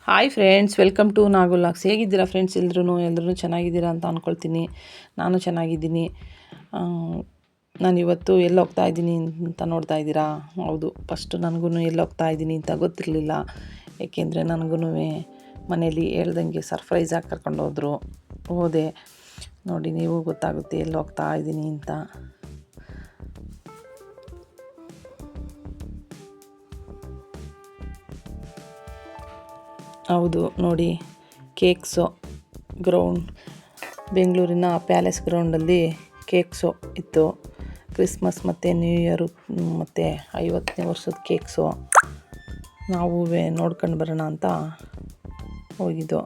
Hi friends, welcome to ನಾಗುಲಾಕ್ಸ್. ಹೇಗಿದ್ದೀರಾ friends? ಎಲ್ಲರೂ ಚೆನ್ನಾಗಿದ್ದೀರಾ ಅಂತ ಅಂದ್ಕೊಳ್ತೀನಿ. ನಾನು ಚೆನ್ನಾಗಿದ್ದೀನಿ. ನಾನಿವತ್ತು ಎಲ್ಲಿ ಹೋಗ್ತಾ ಇದ್ದೀನಿ ಅಂತ ನೋಡ್ತಾ ಇದ್ದೀರಾ? ಹೌದು, ಫಸ್ಟು ನನಗೂ ಎಲ್ಲಿ ಹೋಗ್ತಾ ಇದ್ದೀನಿ ಅಂತ ಗೊತ್ತಿರಲಿಲ್ಲ. ಏಕೆಂದರೆ ನನಗೂ ಮನೇಲಿ ಹೇಳ್ದಂಗೆ ಸರ್ಪ್ರೈಸಾಗಿ ಕರ್ಕೊಂಡೋದ್ರು. ಹೋದೆ. ನೋಡಿ, ನೀವು ಗೊತ್ತಾಗುತ್ತೆ ಎಲ್ಲಿ ಹೋಗ್ತಾ ಇದ್ದೀನಿ ಅಂತ. ಹೌದು ನೋಡಿ, ಕೇಕ್ಸು ಗ್ರೌಂಡ್, ಬೆಂಗಳೂರಿನ ಪ್ಯಾಲೇಸ್ ಗ್ರೌಂಡಲ್ಲಿ ಕೇಕ್ಸು ಇತ್ತು. ಕ್ರಿಸ್ಮಸ್ ಮತ್ತು ನ್ಯೂ ಇಯರು ಮತ್ತು 50ನೇ ವರ್ಷದ ಕೇಕ್ಸು. ನಾವು ನೋಡ್ಕೊಂಡು ಬರೋಣ ಅಂತ ಹೋಗಿದ್ದು.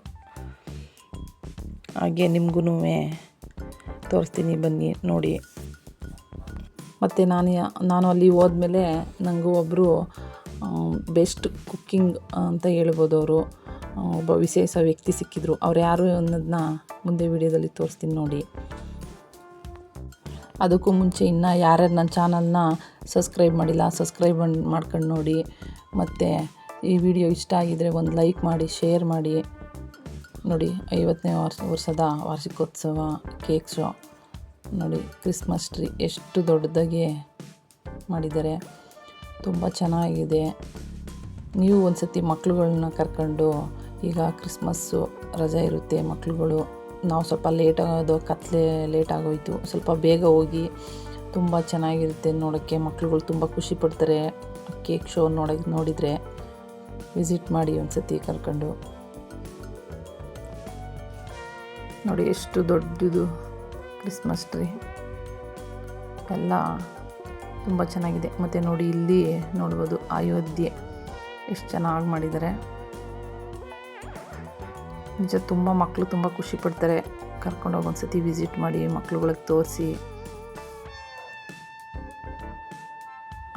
ಹಾಗೆ ನಿಮಗೂ ತೋರಿಸ್ತೀನಿ, ಬನ್ನಿ ನೋಡಿ. ಮತ್ತು ನಾನು ಅಲ್ಲಿ ಹೋದ್ಮೇಲೆ ನನಗೂ ಒಬ್ಬರು ಬೆಸ್ಟ್ ಕುಕ್ಕಿಂಗ್ ಅಂತ ಹೇಳ್ಬೋದು, ಅವರು ಒಬ್ಬ ವಿಶೇಷ ವ್ಯಕ್ತಿ ಸಿಕ್ಕಿದ್ರು. ಅವ್ರು ಯಾರು ಅನ್ನೋದನ್ನ ಮುಂದೆ ವಿಡಿಯೋದಲ್ಲಿ ತೋರಿಸ್ತೀನಿ ನೋಡಿ. ಅದಕ್ಕೂ ಮುಂಚೆ ಇನ್ನು ಯಾರ್ಯಾರು ನನ್ನ ಚಾನಲ್ನ ಸಬ್ಸ್ಕ್ರೈಬ್ ಮಾಡಿಲ್ಲ, ಸಬ್ಸ್ಕ್ರೈಬ್ ಮಾಡ್ಕೊಂಡು ನೋಡಿ. ಮತ್ತು ಈ ವಿಡಿಯೋ ಇಷ್ಟ ಆಗಿದರೆ ಒಂದು ಲೈಕ್ ಮಾಡಿ, ಶೇರ್ ಮಾಡಿ. ನೋಡಿ, 50ನೇ ವರ್ಷದ ವಾರ್ಷಿಕೋತ್ಸವ ಕೇಕ್ಸು. ನೋಡಿ, ಕ್ರಿಸ್ಮಸ್ ಟ್ರೀ ಎಷ್ಟು ದೊಡ್ಡದಾಗಿ ಮಾಡಿದ್ದಾರೆ, ತುಂಬ ಚೆನ್ನಾಗಿದೆ. ನೀವು ಒಂದು ಸತಿ ಮಕ್ಳುಗಳ್ನ ಕರ್ಕೊಂಡು, ಈಗ ಕ್ರಿಸ್ಮಸ್ಸು ರಜೆ ಇರುತ್ತೆ ಮಕ್ಳುಗಳು. ನಾವು ಸ್ವಲ್ಪ ಕತ್ಲೆ ಲೇಟ್ ಆಗೋಯಿತು, ಸ್ವಲ್ಪ ಬೇಗ ಹೋಗಿ. ತುಂಬ ಚೆನ್ನಾಗಿರುತ್ತೆ ನೋಡೋಕ್ಕೆ. ಮಕ್ಳುಗಳು ತುಂಬ ಖುಷಿ ಪಡ್ತಾರೆ ಕೇಕ್ ಶೋ ನೋಡಿದರೆ. ವಿಸಿಟ್ ಮಾಡಿ ಒಂದು ಸತಿ ಕರ್ಕೊಂಡು. ನೋಡಿ, ಎಷ್ಟು ದೊಡ್ಡದು ಕ್ರಿಸ್ಮಸ್ ಟ್ರೀ ಎಲ್ಲ ತುಂಬ ಚೆನ್ನಾಗಿದೆ. ಮತ್ತು ನೋಡಿ, ಇಲ್ಲಿ ನೋಡ್ಬೋದು ಅಯೋಧ್ಯೆ ಎಷ್ಟು ಚೆನ್ನಾಗಿ ಮಾಡಿದ್ದಾರೆ. ನಿಜ, ಮಕ್ಕಳು ತುಂಬ ಖುಷಿ ಪಡ್ತಾರೆ. ಕರ್ಕೊಂಡೋಗಿ ಒಂದು ಸತಿ ವಿಸಿಟ್ ಮಾಡಿ, ಮಕ್ಳುಗಳಿಗೆ ತೋರಿಸಿ.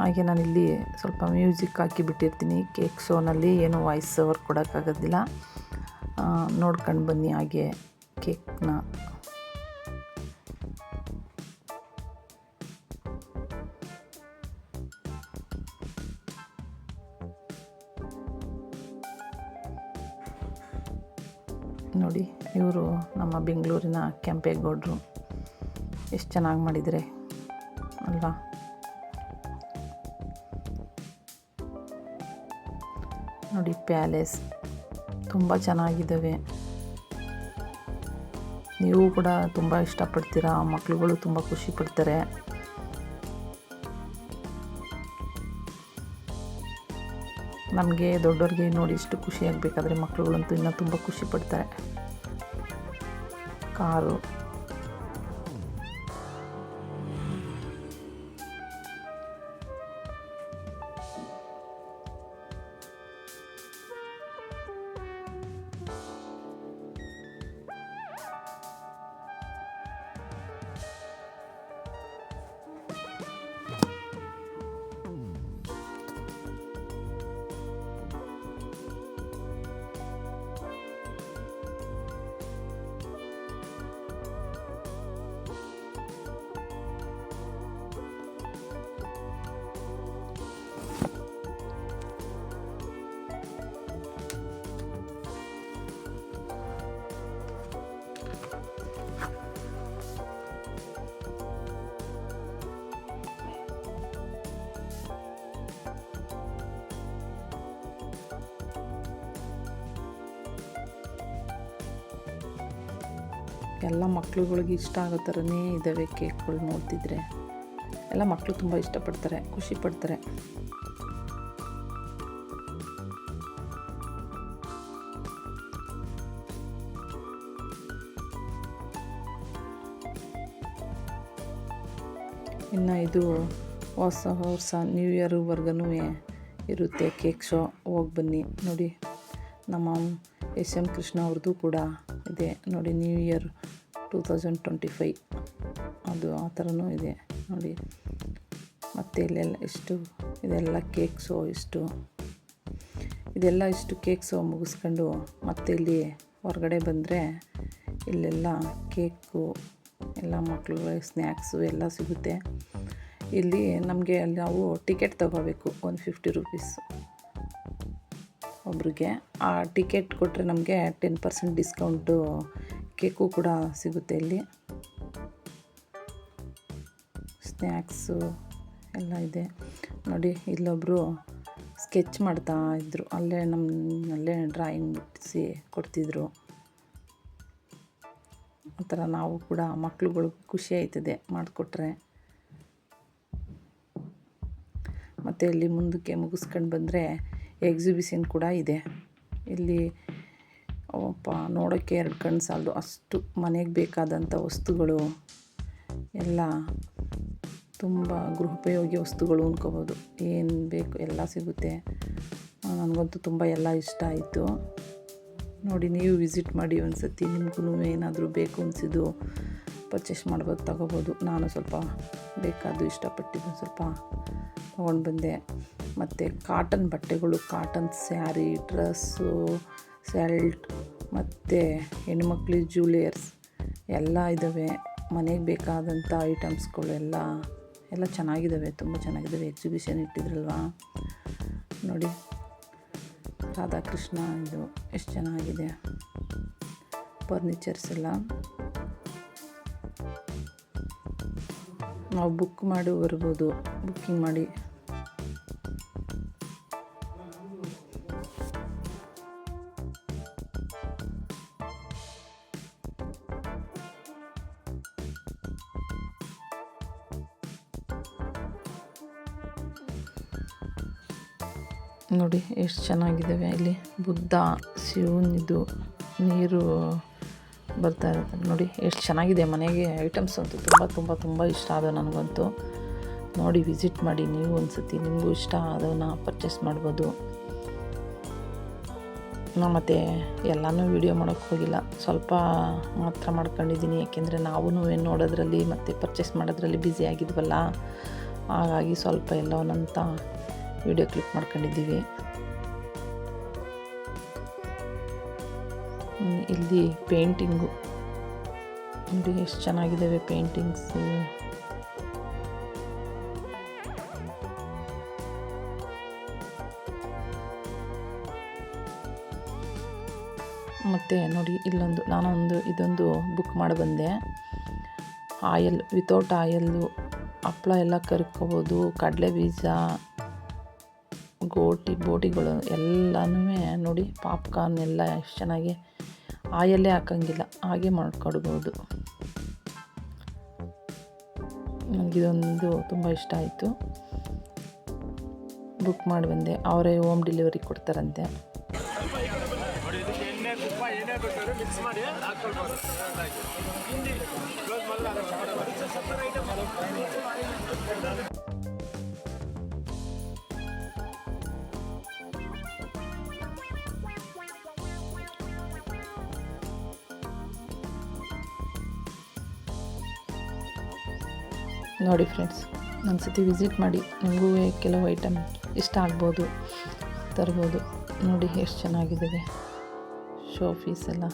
ಹಾಗೆ ನಾನಿಲ್ಲಿ ಸ್ವಲ್ಪ ಮ್ಯೂಸಿಕ್ ಹಾಕಿ ಬಿಟ್ಟಿರ್ತೀನಿ. ಕೇಕ್ ಶೋನಲ್ಲಿ ಏನು ವಾಯ್ಸ್ ಓವರ್ ಕೊಡೋಕ್ಕಾಗೋದಿಲ್ಲ. ನೋಡ್ಕೊಂಡು ಬನ್ನಿ ಹಾಗೆ ಕೇಕ್ನ. ನೋಡಿ, ಇವರು ನಮ್ಮ ಬೆಂಗಳೂರಿನ ಕೆಂಪೇಗೌಡರು. ಎಷ್ಟು ಚೆನ್ನಾಗಿ ಮಾಡಿದ್ದಾರೆ ಅಲ್ವಾ? ನೋಡಿ, ಪ್ಯಾಲೇಸ್ ತುಂಬ ಚೆನ್ನಾಗಿದ್ದಾವೆ. ನೀವು ಕೂಡ ತುಂಬ ಇಷ್ಟಪಡ್ತೀರಾ, ಮಕ್ಳುಗಳು ತುಂಬ ಖುಷಿ ಪಡ್ತಾರೆ. ನಮಗೆ ದೊಡ್ಡವ್ರಿಗೆ ನೋಡಿ ಇಷ್ಟು ಖುಷಿ ಆಗಬೇಕಾದ್ರೆ ಮಕ್ಳುಗಳಂತೂ ಇನ್ನೂ ತುಂಬ ಖುಷಿ ಪಡ್ತಾರೆ. ಕಾರು, ಎಲ್ಲ ಮಕ್ಳುಗಳಿಗೆ ಇಷ್ಟ ಆಗೋ ಥರನೇ ಇದ್ದಾವೆ ಕೇಕ್ಗಳು. ನೋಡ್ತಿದ್ರೆ ಎಲ್ಲ ಮಕ್ಕಳು ತುಂಬ ಇಷ್ಟಪಡ್ತಾರೆ, ಖುಷಿ ಪಡ್ತಾರೆ. ಇನ್ನು ಇದು ಹೊಸ ನ್ಯೂ ಇಯರ್ವರೆಗೂ ಇರುತ್ತೆ ಕೇಕ್ ಶೋ. ಹೋಗಿ ಬನ್ನಿ ನೋಡಿ. ನಮ್ಮ SM ಕೃಷ್ಣ ಅವ್ರದ್ದು ಕೂಡ ಇದೆ ನೋಡಿ, ನ್ಯೂ ಇಯರ್ 2025 ಅದು ಆ ಥರನೂ ಇದೆ ನೋಡಿ. ಮತ್ತು ಇಲ್ಲೆಲ್ಲ ಇದೆಲ್ಲ ಕೇಕ್ಸು ಇಷ್ಟು ಕೇಕ್ಸು ಮುಗಿಸ್ಕೊಂಡು ಮತ್ತೆ ಇಲ್ಲಿ ಹೊರಗಡೆ ಬಂದರೆ ಇಲ್ಲೆಲ್ಲ ಕೇಕು, ಎಲ್ಲ ಮಕ್ಳುಗಳಿಗೆ ಸ್ನ್ಯಾಕ್ಸು ಎಲ್ಲ ಸಿಗುತ್ತೆ. ಇಲ್ಲಿ ನಾವು ಟಿಕೆಟ್ ತೊಗೋಬೇಕು, 150 ರೂಪೀಸ್. ಒಬ್ರಿಗೆ. ಆ ಟಿಕೆಟ್ ಕೊಟ್ಟರೆ ನಮಗೆ 10% ಡಿಸ್ಕೌಂಟು ಕೇಕು ಕೂಡ ಸಿಗುತ್ತೆ ಇಲ್ಲಿ. ಸ್ನ್ಯಾಕ್ಸು ಎಲ್ಲ ಇದೆ ನೋಡಿ. ಇಲ್ಲೊಬ್ಬರು ಸ್ಕೆಚ್ ಮಾಡ್ತಾ ಇದ್ದರು, ಅಲ್ಲೇ ಡ್ರಾಯಿಂಗ್ ಬಿಡಿಸಿ ಕೊಡ್ತಿದ್ರು. ಆ ಥರ ನಾವು ಕೂಡ ಮಕ್ಳುಗಳಿಗೂ ಖುಷಿ ಆಯ್ತದೆ ಮಾಡಿಕೊಟ್ರೆ. ಮತ್ತು ಇಲ್ಲಿ ಮುಂದಕ್ಕೆ ಮುಗಿಸ್ಕೊಂಡು ಬಂದರೆ ಎಕ್ಸಿಬಿಷನ್ ಕೂಡ ಇದೆ. ಇಲ್ಲಿ ನೋಡೋಕ್ಕೆ 2 ಕಣ್ಣು ಸಾಲದು, ಅಷ್ಟು ಮನೆಗೆ ಬೇಕಾದಂಥ ವಸ್ತುಗಳು ಎಲ್ಲ, ತುಂಬ ಗೃಹೋಪಯೋಗಿ ವಸ್ತುಗಳು ಅಂದ್ಕೋಬೋದು. ಏನು ಬೇಕು ಎಲ್ಲ ಸಿಗುತ್ತೆ. ನನಗಂತೂ ತುಂಬ ಎಲ್ಲ ಇಷ್ಟ ಆಯಿತು. ನೋಡಿ, ನೀವು ವಿಸಿಟ್ ಮಾಡಿ ಒಂದು ಸತಿ. ನಿಮಗೂ ಏನಾದರೂ ಬೇಕು ಅನಿಸಿದ್ದು ಪರ್ಚೇಸ್ ಮಾಡ್ಬೋದು, ತಗೋಬೋದು. ನಾನು ಸ್ವಲ್ಪ ಬೇಕಾದ್ದು ಇಷ್ಟಪಟ್ಟಿದ್ದು ಸ್ವಲ್ಪ ತೊಗೊಂಡು ಬಂದೆ. ಮತ್ತು ಕಾಟನ್ ಬಟ್ಟೆಗಳು, ಕಾಟನ್ ಸ್ಯಾರಿ, ಡ್ರೆಸ್ಸು, ಶರ್ಟ್ ಮತ್ತು ಹೆಣ್ಮಕ್ಳಿಗೆ ಜ್ಯುವೆಲರ್ಸ್ ಎಲ್ಲ ಇದ್ದಾವೆ. ಮನೆಗೆ ಬೇಕಾದಂಥ ಐಟಮ್ಸ್ಗಳು ಎಲ್ಲ ಚೆನ್ನಾಗಿದ್ದಾವೆ, ತುಂಬ ಚೆನ್ನಾಗಿದ್ದಾವೆ. ಎಕ್ಸಿಬಿಷನ್ ಇಟ್ಟಿದ್ರಲ್ವ ನೋಡಿ. ರಾಧಾಕೃಷ್ಣ ಇದು ಎಷ್ಟು ಚೆನ್ನಾಗಿದೆ. ಫರ್ನಿಚರ್ಸ್ ಎಲ್ಲ ನಾವು ಬುಕ್ ಮಾಡಿ ಬರ್ಬೋದು, ಬುಕ್ಕಿಂಗ್ ಮಾಡಿ. ನೋಡಿ ಎಷ್ಟು ಚೆನ್ನಾಗಿದ್ದಾವೆ. ಇಲ್ಲಿ ಬುದ್ಧ, ಶಿವನಿದು ನೀರು ಬರ್ತಾ ಇರುತ್ತೆ ನೋಡಿ, ಎಷ್ಟು ಚೆನ್ನಾಗಿದೆ. ಮನೆಗೆ ಐಟಮ್ಸ್ ಅಂತೂ ತುಂಬ ಇಷ್ಟ ಆದವು ನನಗಂತೂ. ನೋಡಿ, ವಿಸಿಟ್ ಮಾಡಿ ನೀವು ಒಂದು ಸತಿ. ನಿಮಗೂ ಇಷ್ಟ ಆದವನ್ನ ಪರ್ಚೇಸ್ ಮಾಡ್ಬೋದು. ನಾನು ಮತ್ತು ಎಲ್ಲನೂ ವೀಡಿಯೋ ಮಾಡೋಕ್ಕೆ ಹೋಗಿಲ್ಲ, ಸ್ವಲ್ಪ ಮಾತ್ರ ಮಾಡ್ಕೊಂಡಿದ್ದೀನಿ. ಯಾಕೆಂದರೆ ನಾವು ನೋಡೋದ್ರಲ್ಲಿ ಮತ್ತು ಪರ್ಚೇಸ್ ಮಾಡೋದ್ರಲ್ಲಿ ಬ್ಯುಸಿ ಆಗಿದ್ವಲ್ಲ, ಹಾಗಾಗಿ ಸ್ವಲ್ಪ ಎಲ್ಲವನ್ನಂತ ವಿಡಿಯೋ ಕ್ಲಿಕ್ ಮಾಡ್ಕೊಂಡಿದ್ದೀವಿ. ಇಲ್ಲಿ ಪೇಂಟಿಂಗು ನೋಡಿ ಎಷ್ಟು ಚೆನ್ನಾಗಿದ್ದಾವೆ ಪೇಂಟಿಂಗ್ಸು. ಮತ್ತು ನೋಡಿ, ಇದೊಂದು ಬುಕ್ ಮಾಡಿ ಬಂದೆ. ಆಯಲ್, ವಿತೌಟ್ ಆಯಲ್ಲು ಹಪ್ಪಳ ಎಲ್ಲ ಕರ್ಕೋಬೋದು. ಕಡಲೆ ಬೀಜ, ಬೋಟಿಗಳು ಎಲ್ಲನೂ ನೋಡಿ. ಪಾಪ್ಕಾರ್ನ್ ಎಲ್ಲ ಎಷ್ಟು ಚೆನ್ನಾಗಿ, ಆಯಲ್ಲೇ ಹಾಕೋಂಗಿಲ್ಲ, ಹಾಗೆ ಮಾಡ್ಕೊಡ್ಬೋದು. ನನಗಿದೊಂದು ತುಂಬ ಇಷ್ಟ ಆಯಿತು, ಬುಕ್ ಮಾಡಿ ಬಂದೆ. ಅವರೇ ಹೋಮ್ ಡೆಲಿವರಿ ಕೊಡ್ತಾರಂತೆ. ನೋಡಿ ಫ್ರೆಂಡ್ಸ್, ಒಂದು ಸತಿ ವಿಸಿಟ್ ಮಾಡಿ. ನಿಮಗೂ ಕೆಲವು ಐಟಮ್ ಇಷ್ಟ ಆಗ್ಬೋದು, ತರ್ಬೋದು. ನೋಡಿ ಎಷ್ಟು ಚೆನ್ನಾಗಿದ್ದಾವೆ ಶೋ ಪೀಸ್ ಎಲ್ಲ.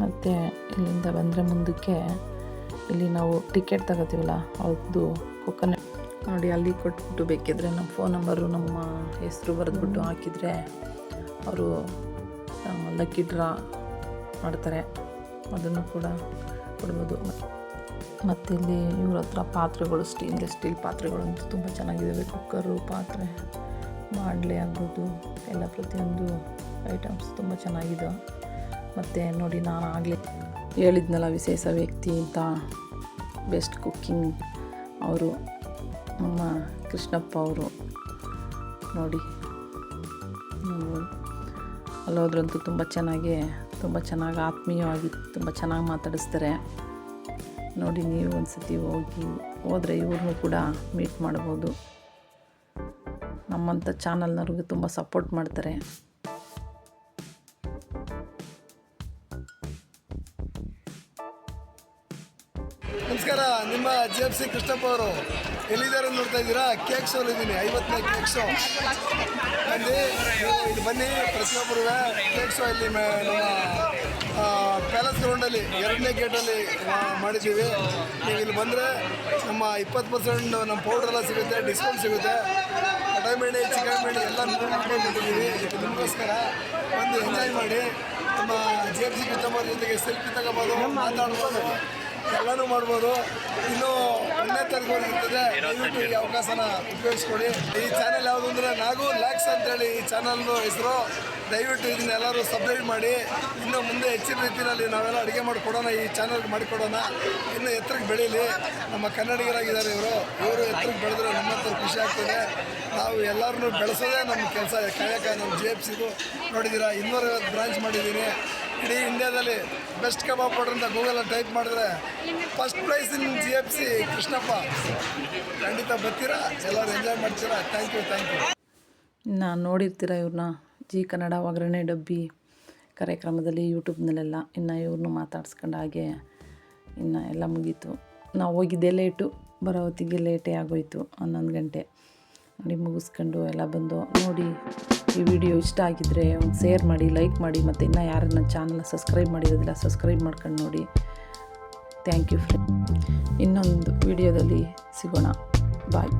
ಮತ್ತು ಇಲ್ಲಿಂದ ಬಂದರೆ ಮುಂದಕ್ಕೆ ಇಲ್ಲಿ ನಾವು ಟಿಕೆಟ್ ತಗೋತೀವಲ್ಲ, ಅವ್ರದ್ದು ಕೊಕೊನಟ್ ನೋಡಿ, ಅಲ್ಲಿ ಕೊಟ್ಬಿಟ್ಟು ಬೇಕಿದ್ರೆ ನಮ್ಮ ಫೋನ್ ನಂಬರು, ನಮ್ಮ ಹೆಸರು ಬರೆದ್ಬಿಟ್ಟು ಹಾಕಿದರೆ ಅವರು ಲಕ್ಕಿ ಡ್ರಾ ಮಾಡ್ತಾರೆ. ಅದನ್ನು ಕೂಡ ಕೊಡ್ಬೋದು. ಮತ್ತು ಇಲ್ಲಿ ಇವ್ರ ಹತ್ರ ಪಾತ್ರೆಗಳು, ಸ್ಟೀಲ್ ಪಾತ್ರೆಗಳು ಅಂತೂ ತುಂಬ ಚೆನ್ನಾಗಿದ್ದಾವೆ. ಕುಕ್ಕರು, ಪಾತ್ರೆ, ಬಾಣಲೆ ಆಗ್ಬೋದು, ಎಲ್ಲ ಪ್ರತಿಯೊಂದು ಐಟಮ್ಸ್ ತುಂಬ ಚೆನ್ನಾಗಿದೆ. ಮತ್ತು ನೋಡಿ, ನಾನು ಆಗಲೇ ಹೇಳಿದ್ನಲ್ಲ ವಿಶೇಷ ವ್ಯಕ್ತಿ ಅಂತ, ಬೆಸ್ಟ್ ಕುಕ್ಕಿಂಗ್ ಅವರು ನಮ್ಮ ಕೃಷ್ಣಪ್ಪ ಅವರು. ನೋಡಿ, ಅಲ್ಲೋದ್ರಂತೂ ತುಂಬ ಚೆನ್ನಾಗಿ ಆತ್ಮೀಯವಾಗಿ ತುಂಬ ಚೆನ್ನಾಗಿ ಮಾತಾಡಿಸ್ತಾರೆ. ನೋಡಿ, ನೀವು ಒಂದು ಸತಿ ಹೋದರೆ ಇವ್ರನ್ನೂ ಕೂಡ ಮೀಟ್ ಮಾಡ್ಬೋದು. ನಮ್ಮಂಥ ಚಾನಲ್ನವ್ರಿಗೆ ತುಂಬ ಸಪೋರ್ಟ್ ಮಾಡ್ತಾರೆ. ನಿಮ್ಮ JFC ಕೃಷ್ಣಪ್ಪ ಅವರು ಎಲ್ಲಿದ್ದಾರೆ ನೋಡ್ತಾ ಇದ್ದೀರಾ? ಕೇಕ್ ಶೋ ಇದ್ದೀನಿ, 50ನೇ ಕೇಕ್ ಶೋ. ಇಲ್ಲಿ ಬನ್ನಿ, ಪ್ರತಿಯೊಬ್ಬರು ಕೇಕ್ ಶೋ ಇಲ್ಲಿ ನಮ್ಮ ಪ್ಯಾಲೇಸ್ ಗ್ರೌಂಡಲ್ಲಿ 2ನೇ ಗೇಟಲ್ಲಿ ಮಾಡಿದ್ದೀವಿ. ನೀವು ಇಲ್ಲಿ ಬಂದರೆ ನಮ್ಮ 20% ನಮ್ಮ ಪೌಡ್ರೆಲ್ಲ ಸಿಗುತ್ತೆ, ಡಿಸ್ಕೌಂಟ್ ಸಿಗುತ್ತೆ. ಮಟನ್ ಬೇಳೆ, ಚಿಕನ್ ಬೇಳೆ ಎಲ್ಲ ಕೊಟ್ಟಿದ್ದೀವಿ. ಇದು ನಿಮಗೋಸ್ಕರ ಬಂದು ಎಂಜಾಯ್ ಮಾಡಿ. ನಮ್ಮ JFC ಕೃಷ್ಣಪ್ಪ ಜೊತೆಗೆ ಸೆಲ್ಫಿ ತಗೋಬೋದು, ಮಾತಾಡ್ಬೋದು, ಎಲ್ಲನೂ ಮಾಡ್ಬೋದು. ಇನ್ನೂ 1ನೇ ತಾರೀಕು ಇರ್ತದೆ. ದಯವಿಟ್ಟು ಈ ಅವಕಾಶನ ಉಪಯೋಗಿಸ್ಕೊಳ್ಳಿ. ಈ ಚಾನಲ್ ಯಾವುದು ಅಂದರೆ ನಾಗು ಲ್ಯಾಕ್ಸ್ ಅಂತೇಳಿ ಈ ಚಾನಲ್ನ ಹೆಸರು. ದಯವಿಟ್ಟು ಇದನ್ನ ಎಲ್ಲರೂ ಸಬ್ಸ್ಕ್ರೈಬ್ ಮಾಡಿ. ಇನ್ನು ಮುಂದೆ ಹೆಚ್ಚಿನ ರೀತಿಯಲ್ಲಿ ನಾವೆಲ್ಲ ಅಡುಗೆ ಮಾಡಿಕೊಡೋಣ, ಈ ಚಾನಲ್ಗೆ ಮಾಡಿಕೊಡೋಣ. ಇನ್ನೂ ಎತ್ತರಕ್ಕೆ ಬೆಳೀಲಿ. ನಮ್ಮ ಕನ್ನಡಿಗರಾಗಿದ್ದಾರೆ ಇವರು ಎತ್ತರಕ್ಕೆ ಬೆಳೆದ್ರೆ ನಮ್ಮ ಹತ್ರ ಖುಷಿ ಆಗ್ತದೆ. ನಾವು ಎಲ್ಲರನ್ನೂ ಬೆಳೆಸೋದೇ ನಮ್ಮ ಕೆಲಸ, ಕಾಯಕ. ನಮ್ಮ JFCದು ನೋಡಿದ್ದೀರಾ, 250 ಬ್ರಾಂಚ್ ಮಾಡಿದ್ದೀನಿ. ಇಡೀ ಇಂಡಿಯಾದಲ್ಲಿ ಬೆಸ್ಟ್ ಕಬಾಬ್ ಪೌಡರ್ ಅಂತ ಗೂಗಲಲ್ಲಿ ಟೈಪ್ ಮಾಡಿದ್ರೆ first prize in JFC Krishnappa. ಖಂಡಿತ ಬರ್ತೀರಾ, ಎಲ್ಲರೂ ಎಂಜಾಯ್ ಮಾಡ್ತೀರಾ. Thank you. ನಾನು ನೋಡಿರ್ತೀರ ಇವ್ರನ್ನ ಜಿ ಕನ್ನಡ ಒಗ್ಗರಣೆ ಡಬ್ಬಿ ಕಾರ್ಯಕ್ರಮದಲ್ಲಿ, ಯೂಟ್ಯೂಬ್ನಲ್ಲೆಲ್ಲ. ಇನ್ನು ಇವ್ರನ್ನೂ ಮಾತಾಡ್ಸ್ಕೊಂಡು ಹಾಗೆ ಇನ್ನು ಎಲ್ಲ ಮುಗೀತು. ನಾವು ಹೋಗಿದ್ದೆ ಲೇಟು, ಬರೋ ಹೊತ್ತಿಗೆ ಲೇಟೇ ಆಗೋಯ್ತು, 11 ಗಂಟೆ. ನೋಡಿ ಮುಗಿಸ್ಕೊಂಡು ಎಲ್ಲ ಬಂದು ನೋಡಿ. ಈ ವಿಡಿಯೋ ಇಷ್ಟ ಆಗಿದ್ದರೆ ಒಂದು ಶೇರ್ ಮಾಡಿ, ಲೈಕ್ ಮಾಡಿ. ಮತ್ತು ಇನ್ನೂ ಯಾರು ನನ್ನ ಚಾನಲ್ನ ಸಬ್ಸ್ಕ್ರೈಬ್ ಮಾಡಿರೋದಿಲ್ಲ, ಸಬ್ಸ್ಕ್ರೈಬ್ ಮಾಡ್ಕೊಂಡು ನೋಡಿ. Thank you friend. ಇನ್ನೊಂದು ವಿಡಿಯೋದಲ್ಲಿ ಸಿಗೋಣ. ಬಾಯ್.